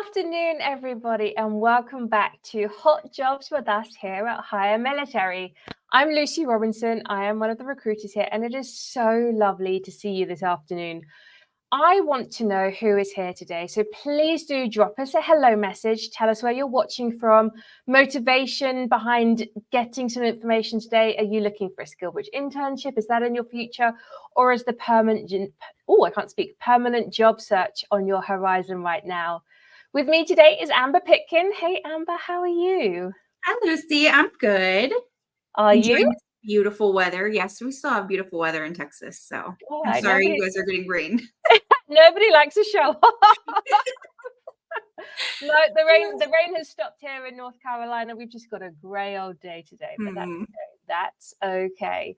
afternoon, everybody, and welcome back to Hot Jobs with us here at Hire Military. I'm Lucy Robinson. I am one of the recruiters here, and it is so lovely to see you this afternoon. I want to know who is here today, so please do drop us a hello message. Tell us where you're watching from, motivation behind getting some information today. Are you looking for a skill-rich internship? Is that in your future? Or is the permanent job search on your horizon right now? With me today is Amber Pitkin. Hey, Amber, how are you? Hi, Lucy. I'm good. Are Enjoying you? this beautiful weather. Yes, we still have beautiful weather in Texas. So I'm Right, sorry you guys are getting rain. Nobody likes a show. No, the rain has stopped here in North Carolina. We've just got a grey old day today, but that's okay.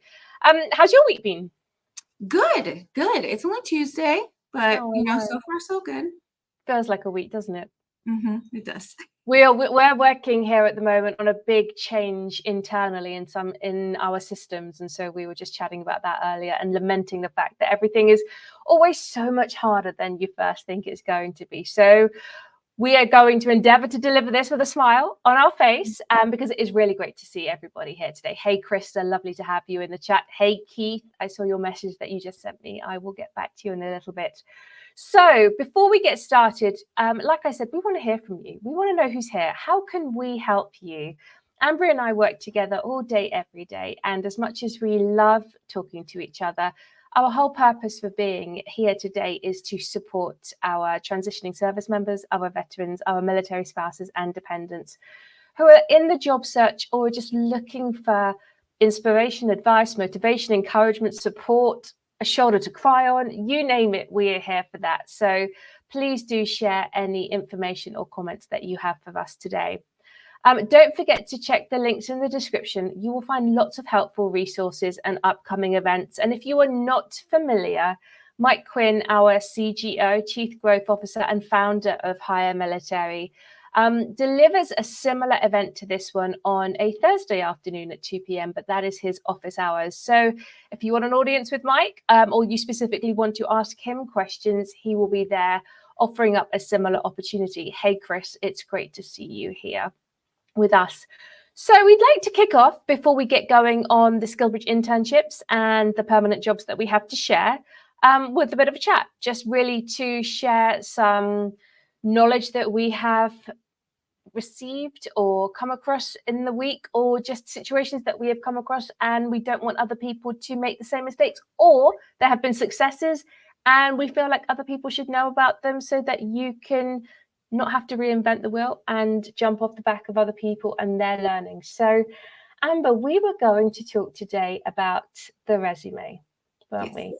How's your week been? Good. It's only Tuesday, but so far so good. Feels like a week, doesn't it? It does. We're working here at the moment on a big change internally in our systems, and so we were just chatting about that earlier and lamenting the fact that everything is always so much harder than you first think it's going to be. So we are going to endeavor to deliver this with a smile on our face, because it is really great to see everybody here today. Hey, Krista, lovely to have you in the chat. Hey, Keith, I saw your message that you just sent me. I will get back to you in a little bit. So before we get started, like I said, we want to hear from you. We want to know who's here. How can we help you? Amber and I work together all day, every day. And as much as we love talking to each other, our whole purpose for being here today is to support our transitioning service members, our veterans, our military spouses and dependents who are in the job search or just looking for inspiration, advice, motivation, encouragement, support, a shoulder to cry on, you name it, we are here for that. So please do share any information or comments that you have for us today. Don't forget to check the links in the description. You will find lots of helpful resources and upcoming events. And if you are not familiar, Mike Quinn, our CGO, Chief Growth Officer and founder of Hire Military, delivers a similar event to this one on a Thursday afternoon at 2 p.m, but that is his office hours. So if you want an audience with Mike, or you specifically want to ask him questions, he will be there offering up a similar opportunity. Hey, Chris, it's great to see you here with us. So we'd like to kick off before we get going on the skill-rich internships and the permanent jobs that we have to share, with a bit of a chat, just really to share some knowledge that we have received or come across in the week, or just situations that we have come across and we don't want other people to make the same mistakes, or there have been successes and we feel like other people should know about them so that you can not have to reinvent the wheel and jump off the back of other people and their learning. So Amber, we were going to talk today about the resume, weren't we?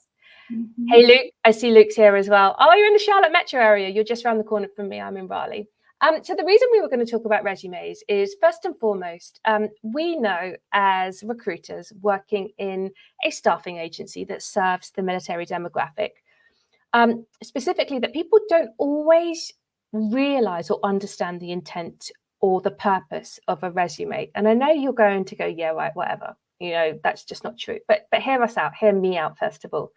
Hey, Luke, I see Luke's here as well. Oh, you're in the Charlotte metro area. You're just around the corner from me. I'm in Raleigh. So the reason we were going to talk about resumes is, first and foremost, we know as recruiters working in a staffing agency that serves the military demographic, specifically, that people don't always realize or understand the intent or the purpose of a resume. And I know you're going to go, yeah, right, whatever. That's just not true. But hear us out. Hear me out, first of all.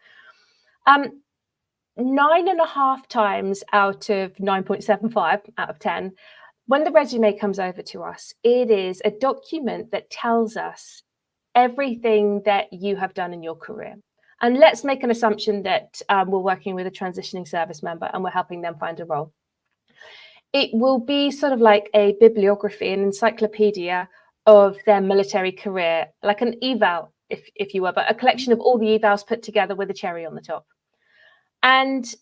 9.5 times out of 9.75 out of 10, when the resume comes over to us, it is a document that tells us everything that you have done in your career. And let's make an assumption that we're working with a transitioning service member and we're helping them find a role. It will be sort of like a bibliography, an encyclopedia of their military career, like an eval, if you were, but a collection of all the evals put together with a cherry on the top. And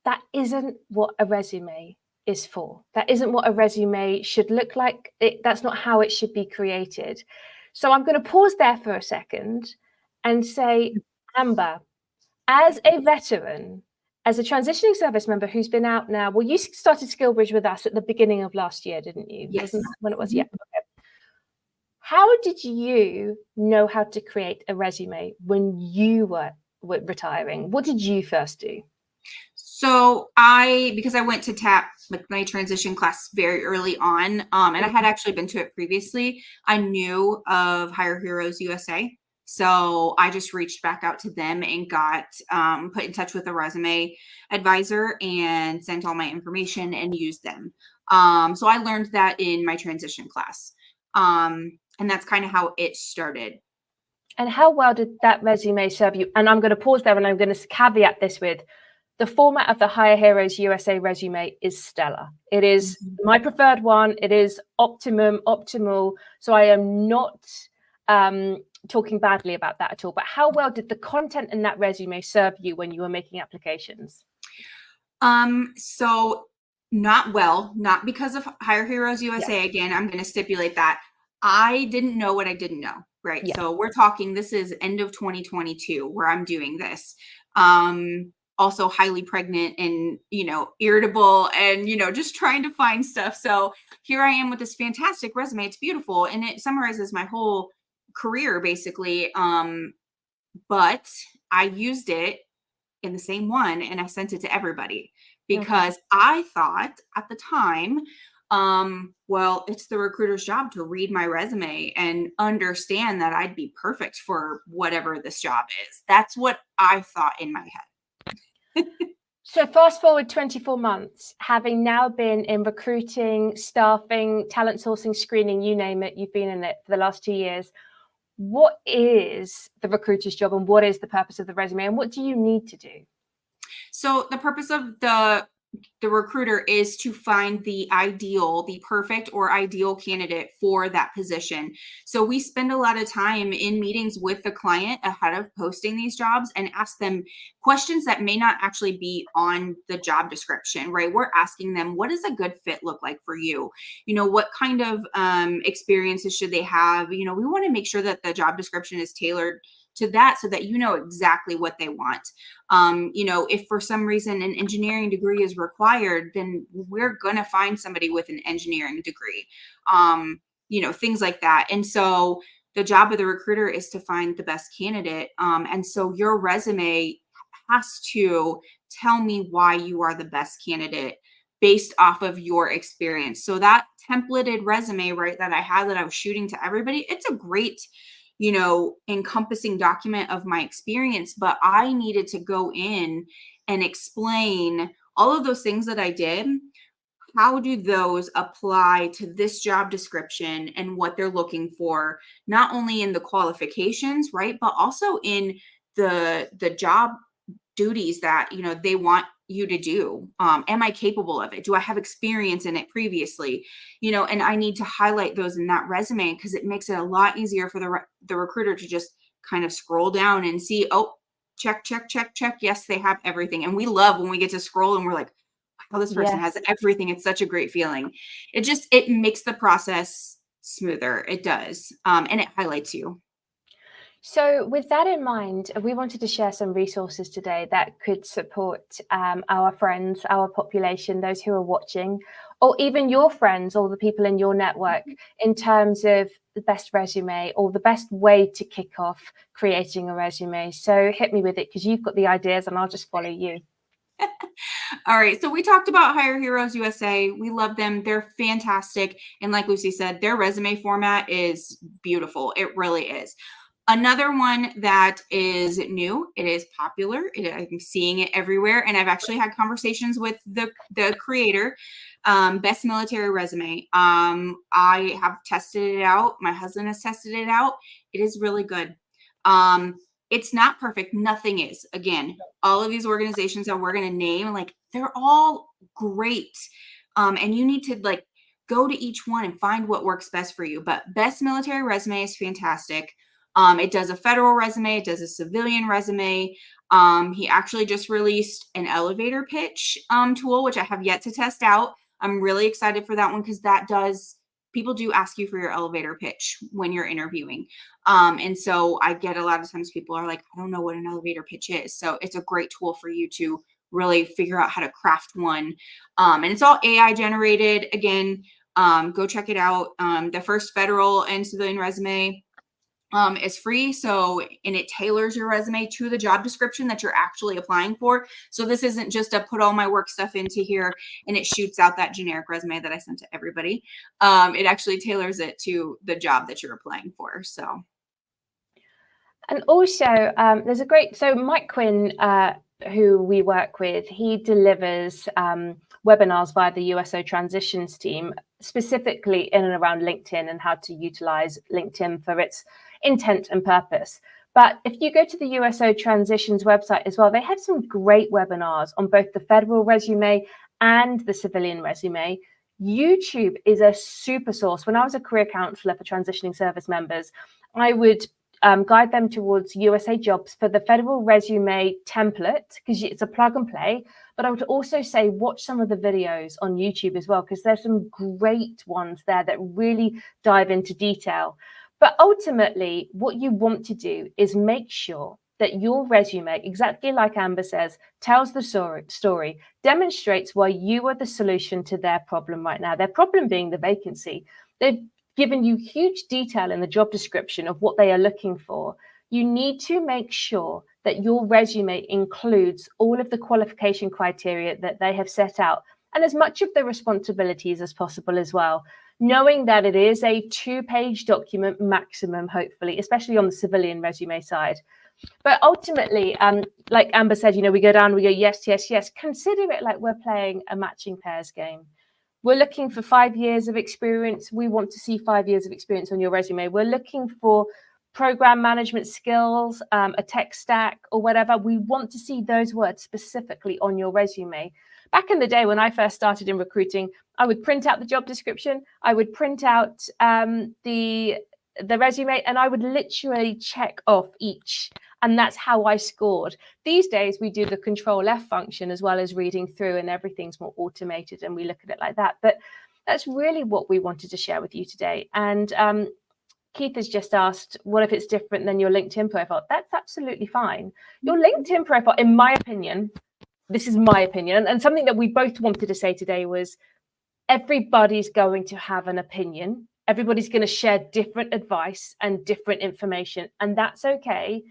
that isn't what a resume is for. That isn't what a resume should look like. That's not how it should be created. So I'm going to pause there for a second and say, Amber, as a veteran, as a transitioning service member who's been out now, well, you started SkillBridge with us at the beginning of last year, didn't you? Yes. Wasn't that when it was? Yeah. Okay. How did you know how to create a resume when you were retiring? What did you first do? So because I went to TAP, like my transition class, very early on, and I had actually been to it previously, I knew of Hire Heroes USA. So I just reached back out to them and got put in touch with a resume advisor and sent all my information and used them. So I learned that in my transition class. And that's kind of how it started. And how well did that resume serve you? And I'm going to pause there and I'm going to caveat this with the format of the Hire Heroes USA resume is stellar. It is my preferred one. It is optimal. So I am not talking badly about that at all. But how well did the content in that resume serve you when you were making applications? So not well, not because of Hire Heroes USA. Again, I'm going to stipulate that I didn't know what I didn't know. Right. Yeah. So we're talking, this is end of 2022 where I'm doing this. Also highly pregnant and, irritable and, just trying to find stuff. So here I am with this fantastic resume. It's beautiful. And it summarizes my whole career basically. But I used it in the same one and I sent it to everybody because I thought at the time, well, it's the recruiter's job to read my resume and understand that I'd be perfect for whatever this job is. That's what I thought in my head. So fast forward 24 months, having now been in recruiting, staffing, talent sourcing, screening, you name it, you've been in it for the last 2 years. What is the recruiter's job and what is the purpose of the resume and what do you need to do? So the purpose of the recruiter is to find the perfect or ideal candidate for that position. So we spend a lot of time in meetings with the client ahead of posting these jobs and ask them questions that may not actually be on the job description, right? We're asking them, what does a good fit look like for you? What kind of experiences should they have? We want to make sure that the job description is tailored to that so that you know exactly what they want. If for some reason an engineering degree is required, then we're going to find somebody with an engineering degree, things like that. And so the job of the recruiter is to find the best candidate. And so your resume has to tell me why you are the best candidate based off of your experience. So that templated resume, right, that I had that I was shooting to everybody, it's a great encompassing document of my experience, but I needed to go in and explain all of those things that I did. How do those apply to this job description and what they're looking for, not only in the qualifications, right, but also in the job duties that, they want you to do. Am I capable of it? Do I have experience in it previously? And I need to highlight those in that resume because it makes it a lot easier for the recruiter to just kind of scroll down and see, oh, check. Yes, they have everything. And we love when we get to scroll and we're like, wow, this person has everything. It's such a great feeling. It makes the process smoother. It does. And it highlights you. So with that in mind, we wanted to share some resources today that could support our friends, our population, those who are watching, or even your friends or the people in your network in terms of the best resume or the best way to kick off creating a resume. So hit me with it because you've got the ideas and I'll just follow you. All right. So we talked about Hire Heroes USA. We love them. They're fantastic. And like Lucy said, their resume format is beautiful. It really is. Another one that is new, it is popular. I'm seeing it everywhere. And I've actually had conversations with the creator, Best Military Resume. I have tested it out. My husband has tested it out. It is really good. It's not perfect. Nothing is. Again, all of these organizations that we're going to name, they're all great. And you need to go to each one and find what works best for you. But Best Military Resume is fantastic. It does a federal resume. It does a civilian resume. He actually just released an elevator pitch tool, which I have yet to test out. I'm really excited for that one because people do ask you for your elevator pitch when you're interviewing. And so I get a lot of times people are like, I don't know what an elevator pitch is. So it's a great tool for you to really figure out how to craft one. And it's all AI generated. Again, go check it out. The first federal and civilian resume is free. And it tailors your resume to the job description that you're actually applying for. So this isn't just a put all my work stuff into here and it shoots out that generic resume that I sent to everybody. It actually tailors it to the job that you're applying for. So. And also, there's a great, so Mike Quinn, who we work with, he delivers webinars via the USO transitions team, specifically in and around LinkedIn and how to utilize LinkedIn for its intent and purpose. But if you go to the USO transitions website as well, they have some great webinars on both the federal resume and the civilian resume. YouTube is a super source. When I was a career counselor for transitioning service members, I would guide them towards USA Jobs for the federal resume template, because it's a plug and play. But I would also say watch some of the videos on YouTube as well, because there's some great ones there that really dive into detail. But ultimately, what you want to do is make sure that your resume, exactly like Amber says, tells the story, demonstrates why you are the solution to their problem right now. Their problem being the vacancy. They've given you huge detail in the job description of what they are looking for. You need to make sure that your resume includes all of the qualification criteria that they have set out, and as much of the responsibilities as possible as well, knowing that it is a 2-page document maximum, hopefully, especially on the civilian resume side. But ultimately, like Amber said, we go down, we go, yes, yes, yes. Consider it like we're playing a matching pairs game. We're looking for 5 years of experience. We want to see 5 years of experience on your resume. We're looking for program management skills, a tech stack or whatever. We want to see those words specifically on your resume. Back in the day when I first started in recruiting, I would print out the job description. I would print out the resume, and I would literally check off each. And that's how I scored. These days, we do the Control F function as well as reading through, and everything's more automated and we look at it like that. But that's really what we wanted to share with you today. And Keith has just asked, what if it's different than your LinkedIn profile? That's absolutely fine. Your LinkedIn profile, in my opinion, this is my opinion, and something that we both wanted to say today was everybody's going to have an opinion. Everybody's going to share different advice and different information, and that's okay.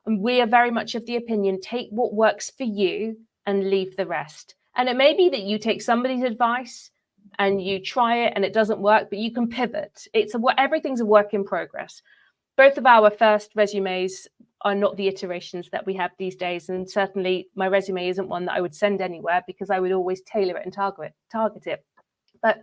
And we are very much of the opinion, take what works for you and leave the rest. And it may be that you take somebody's advice and you try it and it doesn't work, but you can pivot. Everything's a work in progress. Both of our first resumes are not the iterations that we have these days. And certainly my resume isn't one that I would send anywhere, because I would always tailor it and target it. But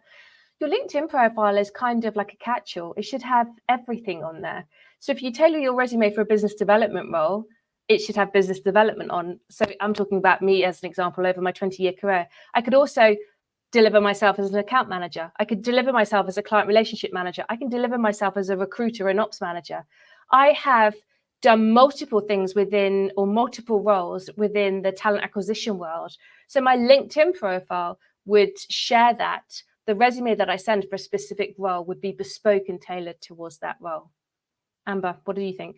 your LinkedIn profile is kind of like a catch-all. It should have everything on there. So if you tailor your resume for a business development role, it should have business development on. So I'm talking about me as an example over my 20-year career. I could also deliver myself as an account manager. I could deliver myself as a client relationship manager. I can deliver myself as a recruiter and ops manager. I have done multiple things multiple roles within the talent acquisition world. So my LinkedIn profile would share that. The resume that I send for a specific role would be bespoke and tailored towards that role. Amber, what do you think?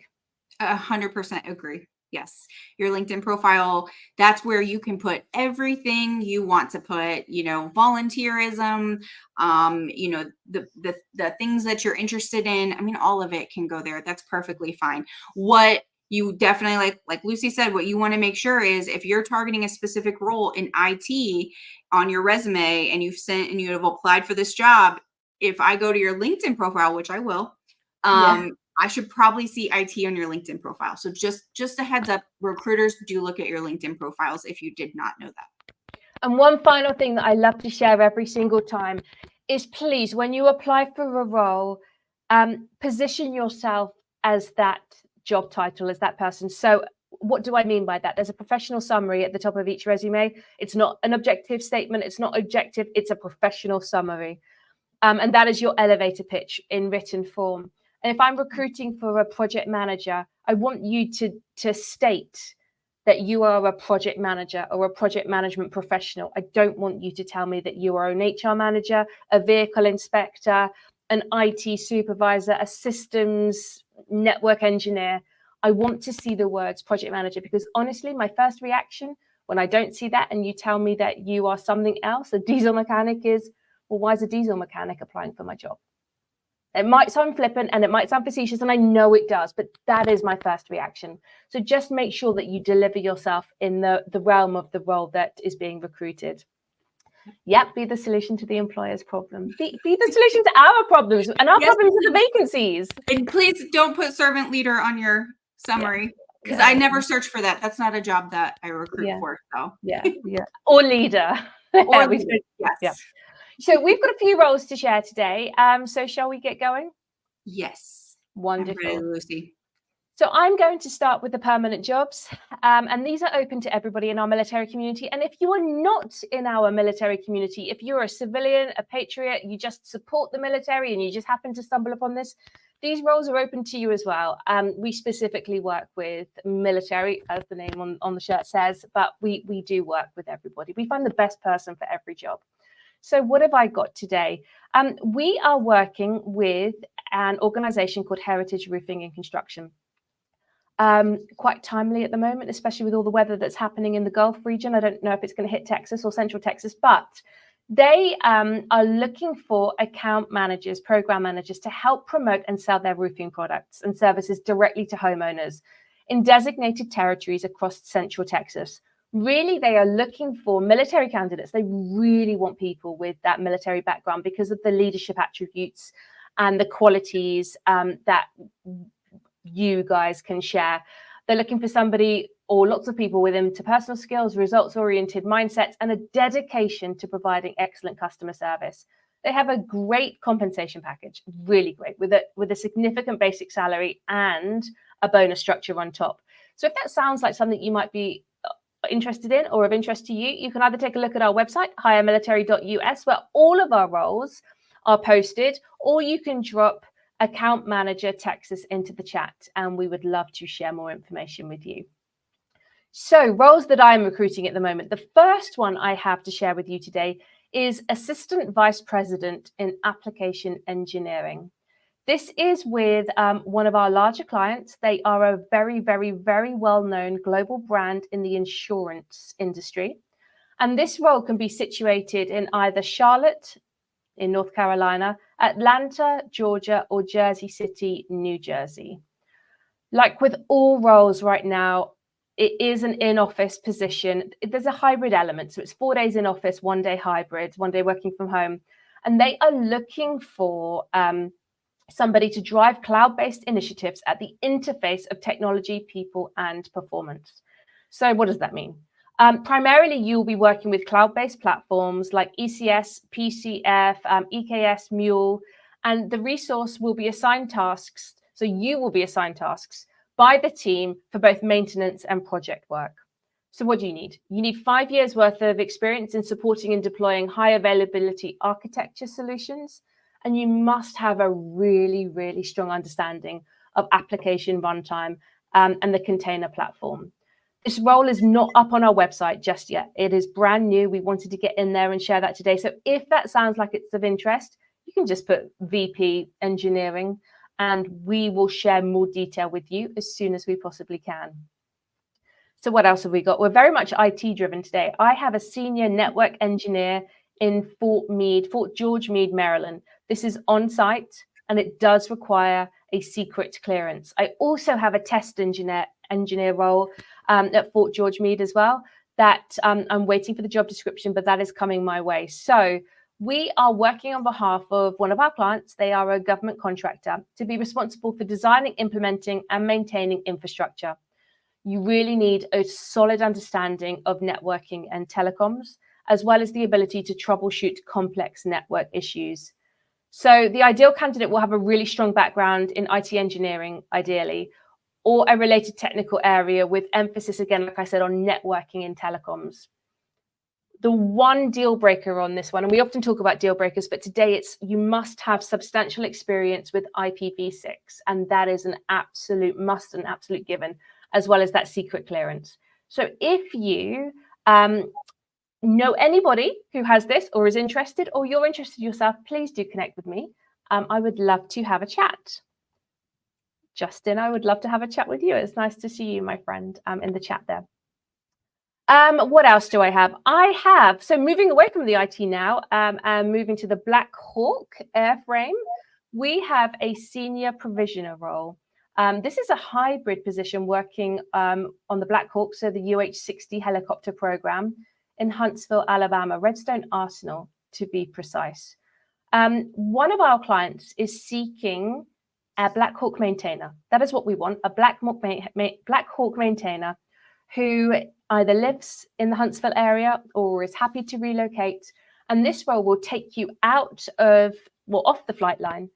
100% agree. Yes. Your LinkedIn profile, that's where you can put everything you want to put, volunteerism, the things that you're interested in. I mean, all of it can go there. That's perfectly fine. What you definitely, like Lucy said, what you want to make sure is if you're targeting a specific role in IT on your resume and you have applied for this job, if I go to your LinkedIn profile, which I will, I should probably see IT on your LinkedIn profile. So just a heads up, recruiters do look at your LinkedIn profiles if you did not know that. And one final thing that I love to share every single time is, please, when you apply for a role, position yourself as that job title, as that person. So what do I mean by that? There's a professional summary at the top of each resume. It's not an objective statement. It's not objective. It's a professional summary. And that is your elevator pitch in written form. And if I'm recruiting for a project manager, I want you to state that you are a project manager or a project management professional. I don't want you to tell me that you are an HR manager, a vehicle inspector, an IT supervisor, a systems network engineer. I want to see the words project manager, because honestly, my first reaction when I don't see that and you tell me that you are something else, a diesel mechanic, is, well, why is a diesel mechanic applying for my job? It might sound flippant and it might sound facetious, and I know it does, but that is my first reaction. So just make sure that you deliver yourself in the realm of the role that is being recruited. Yep, be the solution to the employer's problem. Be the solution to our problems, and our problems are the vacancies. And please don't put servant leader on your summary. Because I never search for that. That's not a job that I recruit for. So yeah. Or leader. Or leader. Yes. Yeah. So we've got a few roles to share today. So shall we get going? Yes. Wonderful. I'm ready, Lucy. So I'm going to start with the permanent jobs, and these are open to everybody in our military community. And if you are not in our military community, if you're a civilian, a patriot, you just support the military and you just happen to stumble upon this, these roles are open to you as well. We specifically work with military, as the name on the shirt says, but we do work with everybody. We find the best person for every job. So what have I got today? We are working with an organization called Heritage Roofing and Construction. Quite timely at the moment, especially with all the weather that's happening in the Gulf region. I don't know if it's going to hit Texas or Central Texas, but they are looking for account managers, program managers to help promote and sell their roofing products and services directly to homeowners in designated territories across Central Texas. Really, they are looking for military candidates. They really want people with that military background because of the leadership attributes and the qualities that you guys can share. They're looking for somebody or lots of people with interpersonal skills, results-oriented mindsets, and a dedication to providing excellent customer service. They have a great compensation package, really great, with a significant basic salary and a bonus structure on top. So if that sounds like something you might be interested in or of interest to you, you can either take a look at our website, hiremilitary.us, where all of our roles are posted, or you can drop account manager Texas into the chat, and we would love to share more information with you. So roles that I'm recruiting at the moment, the first one I have to share with you today is Assistant Vice President in Application Engineering. This is with one of our larger clients. They are a very, very, very well-known global brand in the insurance industry. And this role can be situated in either Charlotte, in North Carolina, Atlanta, Georgia, or Jersey City, New Jersey. Like with all roles right now, it is an in-office position. There's a hybrid element. So it's 4 days in office, 1 day hybrid, 1 day working from home. And they are looking for somebody to drive cloud-based initiatives at the interface of technology, people, and performance. So what does that mean? Primarily, you'll be working with cloud-based platforms like ECS, PCF, EKS, Mule, and the resource will be assigned tasks. So you will be assigned tasks by the team for both maintenance and project work. So what do you need? You need 5 years worth of experience in supporting and deploying high availability architecture solutions. And you must have a really, really strong understanding of application runtime and the container platform. This role is not up on our website just yet. It is brand new. We wanted to get in there and share that today. So if that sounds like it's of interest, you can just put VP Engineering and we will share more detail with you as soon as we possibly can. So what else have we got? We're very much IT driven today. I have a senior network engineer in Fort George Meade, Maryland. This is on site and it does require a secret clearance. I also have a test engineer role at Fort George Meade as well that I'm waiting for the job description, but that is coming my way. So we are working on behalf of one of our clients. They are a government contractor to be responsible for designing, implementing, and maintaining infrastructure. You really need a solid understanding of networking and telecoms, as well as the ability to troubleshoot complex network issues. So the ideal candidate will have a really strong background in IT engineering, ideally, or a related technical area with emphasis, again, like I said, on networking and telecoms. The one deal breaker on this one, and we often talk about deal breakers, but today it's you must have substantial experience with IPv6, and that is an absolute must, an absolute given, as well as that secret clearance. So if you know anybody who has this or is interested, or you're interested yourself, please do connect with me. I would love to have a chat. Justin, I would love to have a chat with you. It's nice to see you, my friend, in the chat there. What else do I have? So moving away from the IT now, and moving to the Black Hawk airframe, we have a senior provisioner role. This is a hybrid position working on the Black Hawk, so the UH-60 helicopter program in Huntsville, Alabama, Redstone Arsenal, to be precise. One of our clients is seeking a Black Hawk maintainer. That is what we want, a Black Hawk maintainer who either lives in the Huntsville area or is happy to relocate. And this role will take you out of, well, off the flight line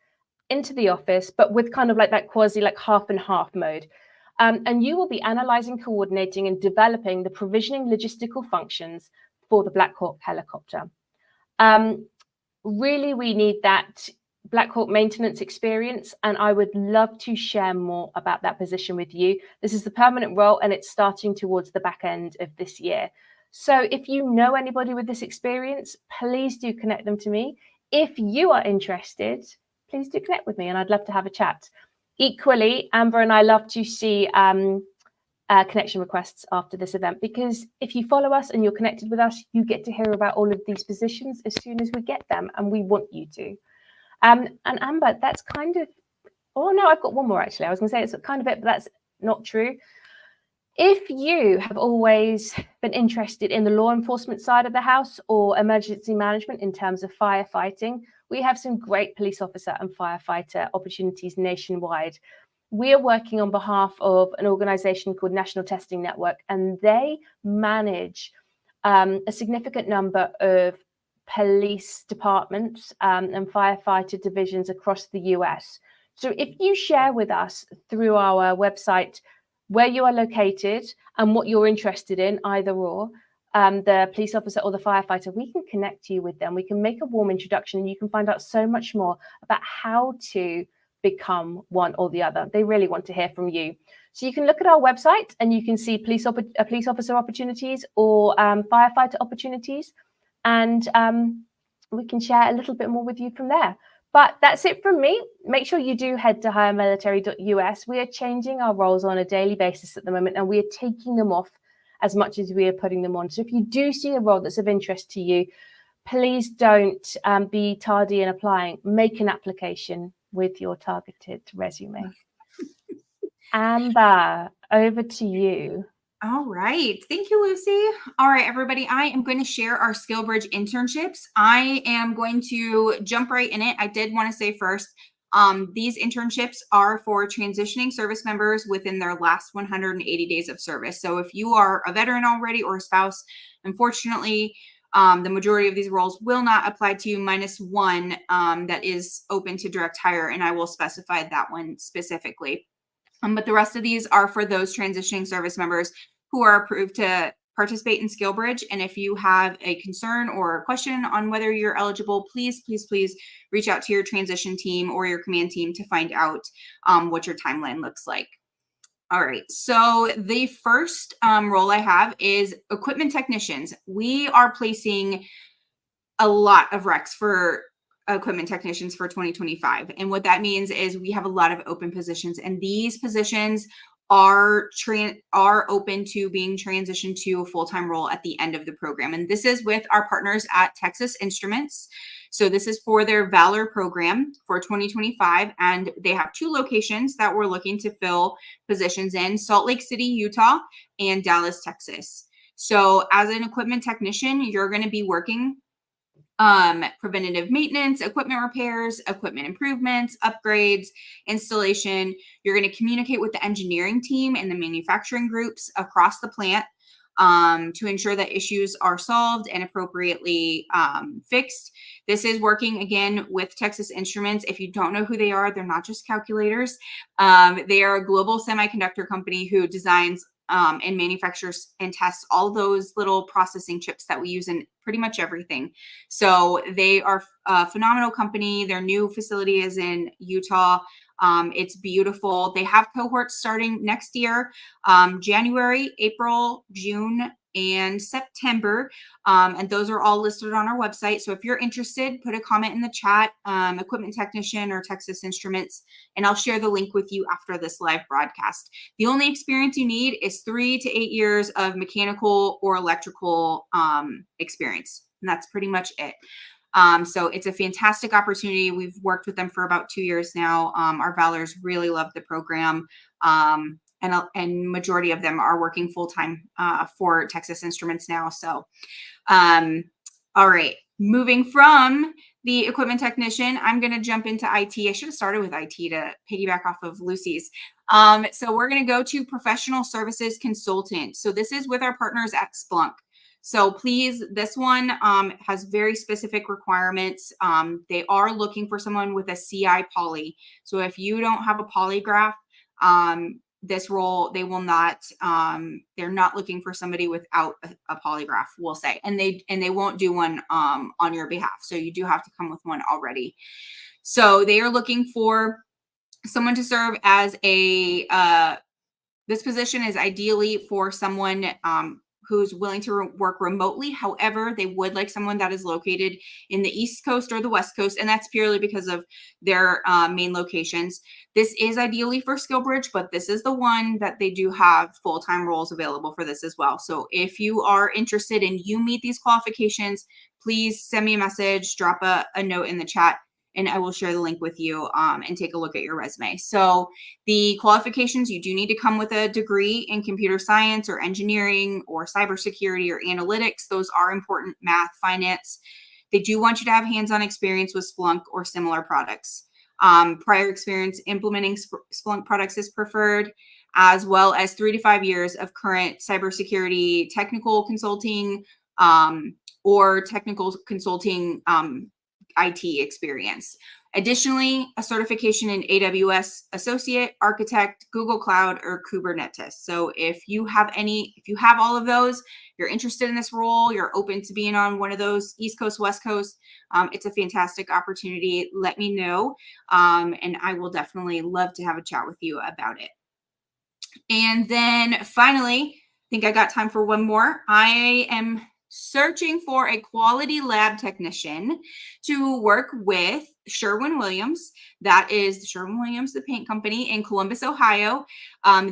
into the office, but with kind of like that quasi like half and half mode. And you will be analyzing, coordinating, and developing the provisioning logistical functions for the Black Hawk helicopter. Really, we need that Black Hawk maintenance experience, and I would love to share more about that position with you. This is the permanent role, and it's starting towards the back end of this year. So if you know anybody with this experience, please do connect them to me. If you are interested, please do connect with me, and I'd love to have a chat. Equally, Amber and I love to see connection requests after this event, because if you follow us and you're connected with us, you get to hear about all of these positions as soon as we get them, and we want you to. And Amber, that's kind of, oh no, I've got one more actually. I was going to say it's kind of it, but that's not true. If you have always been interested in the law enforcement side of the house or emergency management in terms of firefighting, we have some great police officer and firefighter opportunities nationwide. We are working on behalf of an organization called National Testing Network, and they manage a significant number of police departments and firefighter divisions across the US. So if you share with us through our website where you are located and what you're interested in, either or, the police officer or the firefighter, we can connect you with them. We can make a warm introduction, and you can find out so much more about how to become one or the other. They really want to hear from you. So you can look at our website and you can see police officer opportunities or firefighter opportunities, and we can share a little bit more with you from there. But that's it from me. Make sure you do head to hiremilitary.us. We are changing our roles on a daily basis at the moment, and we are taking them off as much as we are putting them on. So if you do see a role that's of interest to you, please don't be tardy in applying. Make an application with your targeted resume. Amber, over to you. All right. Thank you, Lucy. All right, everybody. I am going to share our SkillBridge internships. I am going to jump right in it. I did want to say first, these internships are for transitioning service members within their last 180 days of service. So if you are a veteran already or a spouse, unfortunately, the majority of these roles will not apply to you, minus one that is open to direct hire, and I will specify that one specifically. But the rest of these are for those transitioning service members who are approved to participate in SkillBridge. And if you have a concern or a question on whether you're eligible, please, please, please reach out to your transition team or your command team to find out what your timeline looks like. All right, so the first role I have is equipment technicians. We are placing a lot of recs for equipment technicians for 2025. And what that means is we have a lot of open positions, and these positions are open to being transitioned to a full-time role at the end of the program. And this is with our partners at Texas Instruments. So this is for their Valor program for 2025. And they have two locations that we're looking to fill positions in: Salt Lake City, Utah, and Dallas, Texas. So as an equipment technician, you're going to be working preventative maintenance, equipment repairs, equipment improvements, upgrades, installation. You're going to communicate with the engineering team and the manufacturing groups across the plant to ensure that issues are solved and appropriately fixed. This is working again with Texas Instruments. If you don't know who they are, they're not just calculators. They are a global semiconductor company who designs and manufactures and tests all those little processing chips that we use in pretty much everything. So they are a phenomenal company. Their new facility is in Utah. It's beautiful. They have cohorts starting next year, January, April, June, and September. And those are all listed on our website. So if you're interested, put a comment in the chat, equipment technician or Texas Instruments, and I'll share the link with you after this live broadcast. The only experience you need is 3 to 8 years of mechanical or electrical experience. And that's pretty much it. So it's a fantastic opportunity. We've worked with them for about 2 years now. Our Valors really love the program. And majority of them are working full-time for Texas Instruments now. So, all right, moving from the equipment technician, I'm going to jump into IT. I should have started with IT to piggyback off of Lucy's. So we're going to go to professional services consultant. So this is with our partners at Splunk. So please, this one has very specific requirements. They are looking for someone with a CI poly. So if you don't have a polygraph, this role, they will not, they're not looking for somebody without a polygraph, we'll say, and they won't do one on your behalf. So you do have to come with one already. So they are looking for someone to serve as this position is ideally for someone who's willing to work remotely. However, they would like someone that is located in the East Coast or the West Coast, and that's purely because of their main locations. This is ideally for SkillBridge, but this is the one that they do have full-time roles available for this as well. So if you are interested and you meet these qualifications, please send me a message, drop a note in the chat, and I will share the link with you and take a look at your resume. So the qualifications, you do need to come with a degree in computer science or engineering or cybersecurity or analytics. Those are important, math, finance. They do want you to have hands-on experience with Splunk or similar products. Prior experience implementing Splunk products is preferred, as well as 3 to 5 years of current cybersecurity technical consulting or technical consulting IT experience. Additionally, a certification in AWS Associate, Architect, Google Cloud, or Kubernetes. So if you have all of those, you're interested in this role, you're open to being on one of those East Coast, West Coast, it's a fantastic opportunity. Let me know, and I will definitely love to have a chat with you about it. And then finally, I think I got time for one more. I am searching for a quality lab technician to work with Sherwin-Williams. That is Sherwin-Williams, the paint company in Columbus, Ohio.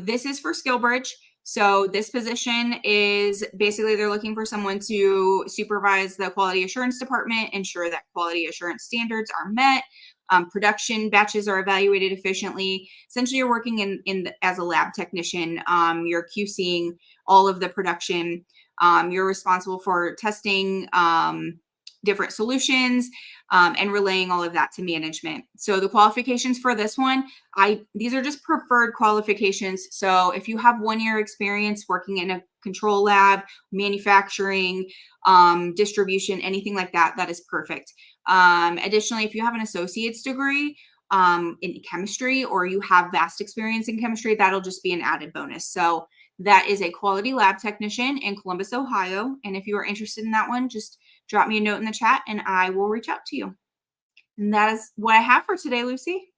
This is for SkillBridge. So this position is basically they're looking for someone to supervise the quality assurance department, ensure that quality assurance standards are met. Production batches are evaluated efficiently. Essentially, you're working as a lab technician. You're QCing all of the production. You're responsible for testing different solutions and relaying all of that to management. So the qualifications for this one, these are just preferred qualifications. So if you have 1 year experience working in a control lab, manufacturing, distribution, anything like that, that is perfect. Additionally, if you have an associate's degree in chemistry or you have vast experience in chemistry, that'll just be an added bonus. So that is a quality lab technician in Columbus, Ohio. And if you are interested in that one, just drop me a note in the chat and I will reach out to you. And that is what I have for today, Lucy.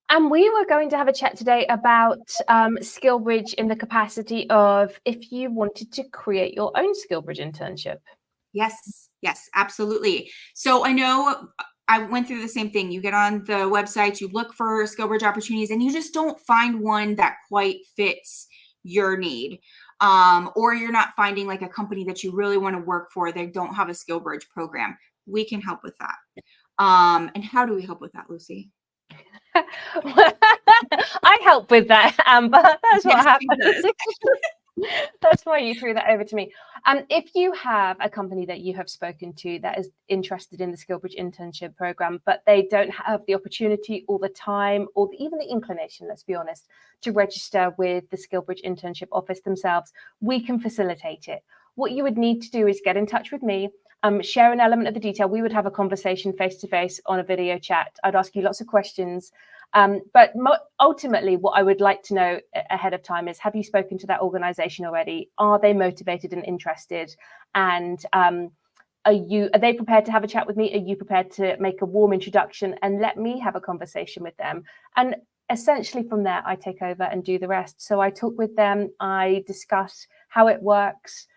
And we were going to have a chat today about SkillBridge in the capacity of if you wanted to create your own SkillBridge internship. Yes, absolutely. So I know I went through the same thing. You get on the website, you look for SkillBridge opportunities, and you just don't find one that quite fits your need. Or you're not finding like a company that you really want to work for. They don't have a SkillBridge program. We can help with that. And how do we help with that, Lucy? I help with that, Amber. That's what happens. That's why you threw that over to me. If you have a company that you have spoken to that is interested in the SkillBridge internship program, but they don't have the opportunity or the time or even the inclination, let's be honest, to register with the SkillBridge internship office themselves, we can facilitate it. What you would need to do is get in touch with me, share an element of the detail. We would have a conversation face-to-face on a video chat. I'd ask you lots of questions. But ultimately, what I would like to know ahead of time is, have you spoken to that organization already? Are they motivated and interested? And are they prepared to have a chat with me? Are you prepared to make a warm introduction and let me have a conversation with them? And essentially from there, I take over and do the rest. So I talk with them, I discuss how it works,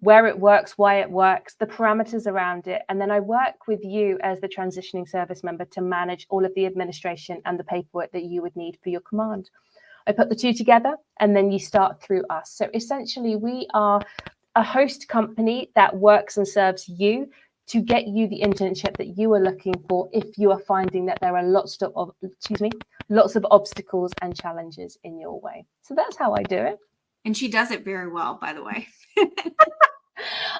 where it works, why it works, the parameters around it. And then I work with you as the transitioning service member to manage all of the administration and the paperwork that you would need for your command. I put the two together and then you start through us. So essentially we are a host company that works and serves you to get you the internship that you are looking for if you are finding that there are lots of obstacles and challenges in your way. So that's how I do it. And she does it very well, by the way.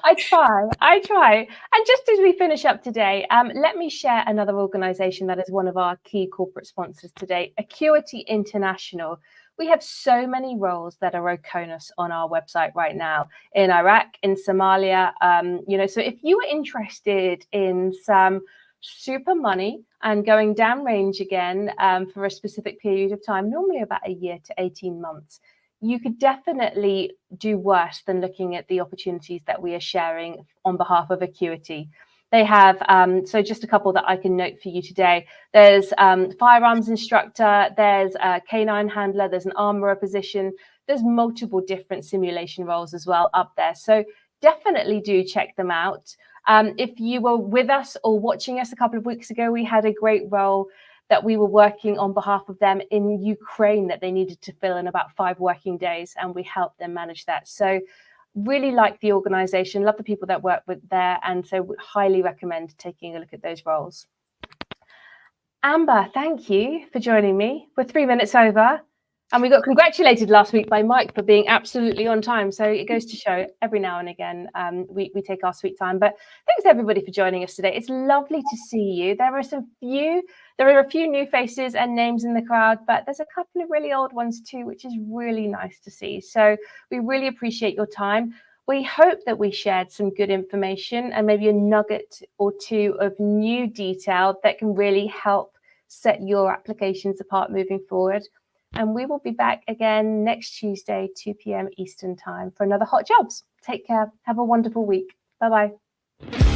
I try. And just as we finish up today, let me share another organisation that is one of our key corporate sponsors today, Acuity International. We have so many roles that are OCONUS on our website right now in Iraq, in Somalia. So if you are interested in some super money and going downrange again for a specific period of time, normally about a year to 18 months, you could definitely do worse than looking at the opportunities that we are sharing on behalf of Acuity. They have, so just a couple that I can note for you today. There's firearms instructor, there's a canine handler, there's an armorer position, there's multiple different simulation roles as well up there. So definitely do check them out. If you were with us or watching us a couple of weeks ago, we had a great role that we were working on behalf of them in Ukraine that they needed to fill in about 5 working days, and we helped them manage that. So really like the organization, love the people that work with there, and so would highly recommend taking a look at those roles. Amber, thank you for joining me. We're 3 minutes over, and we got congratulated last week by Mike for being absolutely on time. So it goes to show every now and again we take our sweet time. But thanks everybody for joining us today. It's lovely to see you. There are a few new faces and names in the crowd, but there's a couple of really old ones too, which is really nice to see. So we really appreciate your time. We hope that we shared some good information and maybe a nugget or two of new detail that can really help set your applications apart moving forward. And we will be back again next Tuesday, 2 p.m. Eastern time for another Hot Jobs. Take care. Have a wonderful week. Bye-bye.